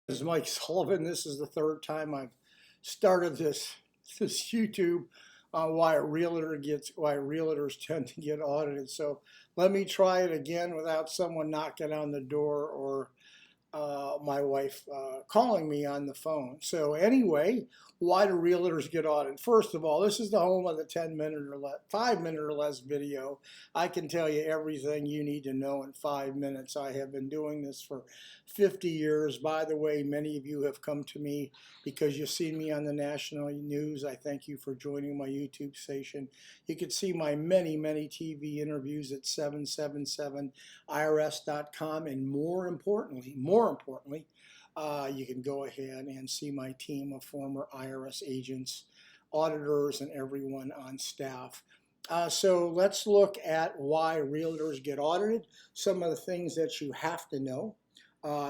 This is Mike Sullivan. This is the third time I've started this YouTube on why realtors tend to get audited. So let me try it again without someone knocking on the door or my wife calling me on the phone. So anyway, why do realtors get audited? First of all, this is the home of the 10-minute or 5-minute or less video. I can tell you everything you need to know in 5 minutes. I have been doing this for 50 years. By the way, many of you have come to me because you've seen me on the national news. I thank you for joining my YouTube station. You can see my many TV interviews at 777irs.com, and more importantly, you can go ahead and see my team of former IRS agents, auditors, and everyone on staff. So let's look at why realtors get audited. Some of the things that you have to know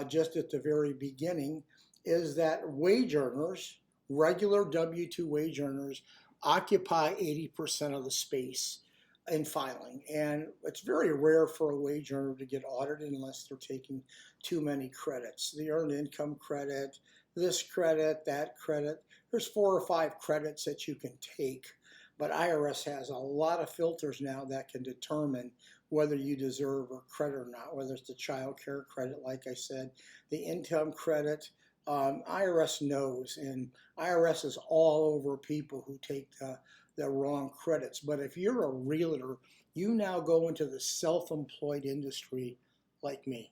just at the very beginning is that wage earners, regular W-2 wage earners, occupy 80% of the space in filing, and it's very rare for a wage earner to get audited unless they're taking too many credits. The earned income credit, this credit, that credit. There's 4 or 5 credits that you can take, but IRS has a lot of filters now that can determine whether you deserve a credit or not, whether it's the child care credit, like I said, the income credit. IRS knows, and IRS is all over people who take the wrong credits. But if you're a realtor, you now go into the self-employed industry like me.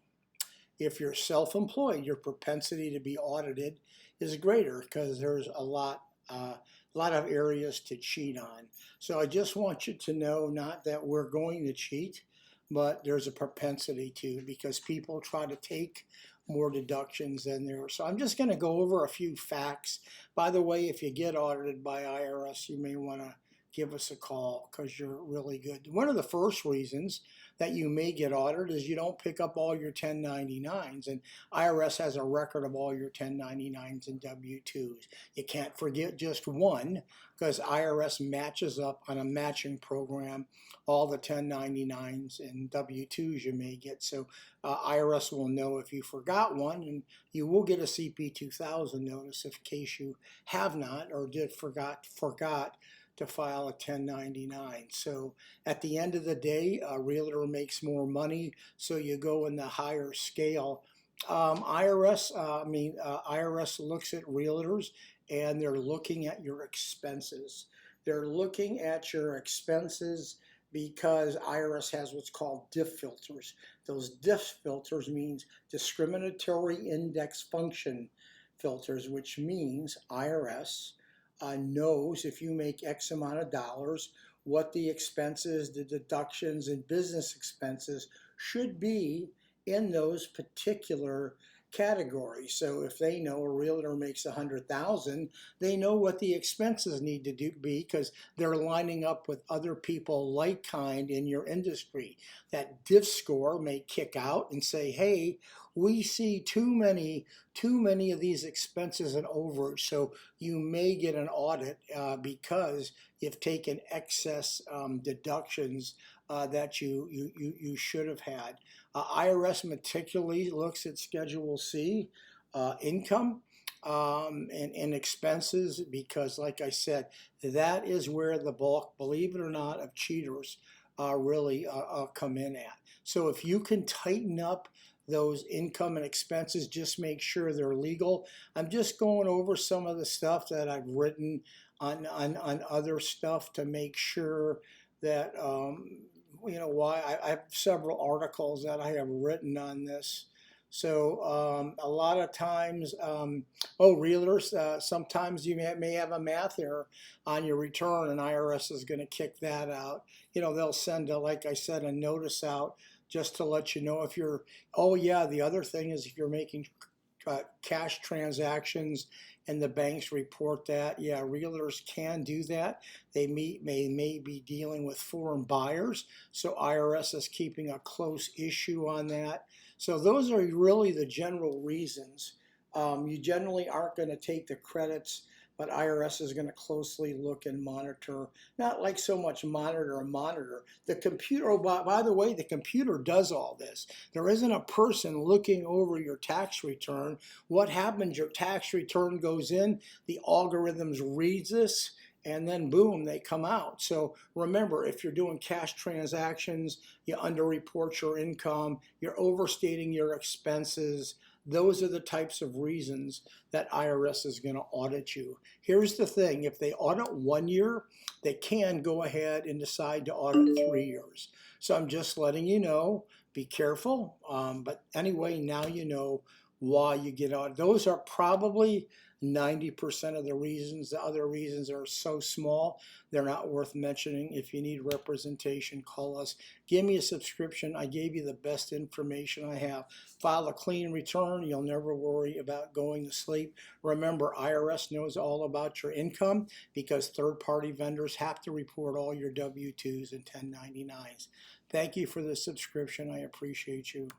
If you're self-employed, your propensity to be audited is greater because there's a lot of areas to cheat on. So I just want you to know, not that we're going to cheat, but there's a propensity to, because people try to take more deductions than there. So I'm just going to go over a few facts. By the way, if you get audited by IRS, you may want to give us a call because you're really good. One of the first reasons that you may get audited is you don't pick up all your 1099s, and IRS has a record of all your 1099s and W-2s. You can't forget just one, because IRS matches up on a matching program all the 1099s and W-2s you may get. So IRS will know if you forgot one, and you will get a CP 2000 notice in case you have not or forgot to file a 1099. So at the end of the day, a realtor makes more money, so you go in the higher scale. IRS looks at realtors, and they're looking at your expenses. They're looking at your expenses because IRS has what's called DIF filters. Those DIF filters means discriminatory index function filters, which means IRS knows if you make X amount of dollars, what the expenses, the deductions, and business expenses should be in those particular categories. So if they know a realtor makes $100,000, they know what the expenses need to be because they're lining up with other people like kind in your industry. That diff score may kick out and say, hey, we see too many of these expenses and overage, so you may get an audit because you've taken excess deductions that you should have had. IRS meticulously looks at Schedule C income and expenses because, like I said, that is where the bulk, believe it or not, of cheaters really come in at. So if you can tighten up those income and expenses, just make sure they're legal. I'm just going over some of the stuff that I've written on other stuff to make sure that why I have several articles that I have written on this. So a lot of times, realtors, sometimes you may have a math error on your return, and IRS is going to kick that out. They'll send, like I said, a notice out just to let you know if you're, the other thing is if you're making cash transactions and the banks report that, realtors can do that. They may be dealing with foreign buyers, so IRS is keeping a close issue on that. So those are really the general reasons. You generally aren't going to take the credits but IRS is going to closely look and monitor, not like so much monitor. The computer, oh, by the way, the computer does all this. There isn't a person looking over your tax return. What happens, your tax return goes in, the algorithms reads this, and then boom, they come out. So remember, if you're doing cash transactions, you underreport your income, you're overstating your expenses, those are the types of reasons that IRS is going to audit you. Here's the thing, if they audit 1 year, they can go ahead and decide to audit 3 years. So I'm just letting you know, be careful. But anyway, now you know why you get audited. Those are probably 90% of the reasons. The other reasons are so small, they're not worth mentioning. If you need representation, call us. Give me a subscription. I gave you the best information I have. File a clean return. You'll never worry about going to sleep. Remember, IRS knows all about your income because third-party vendors have to report all your W-2s and 1099s. Thank you for the subscription. I appreciate you.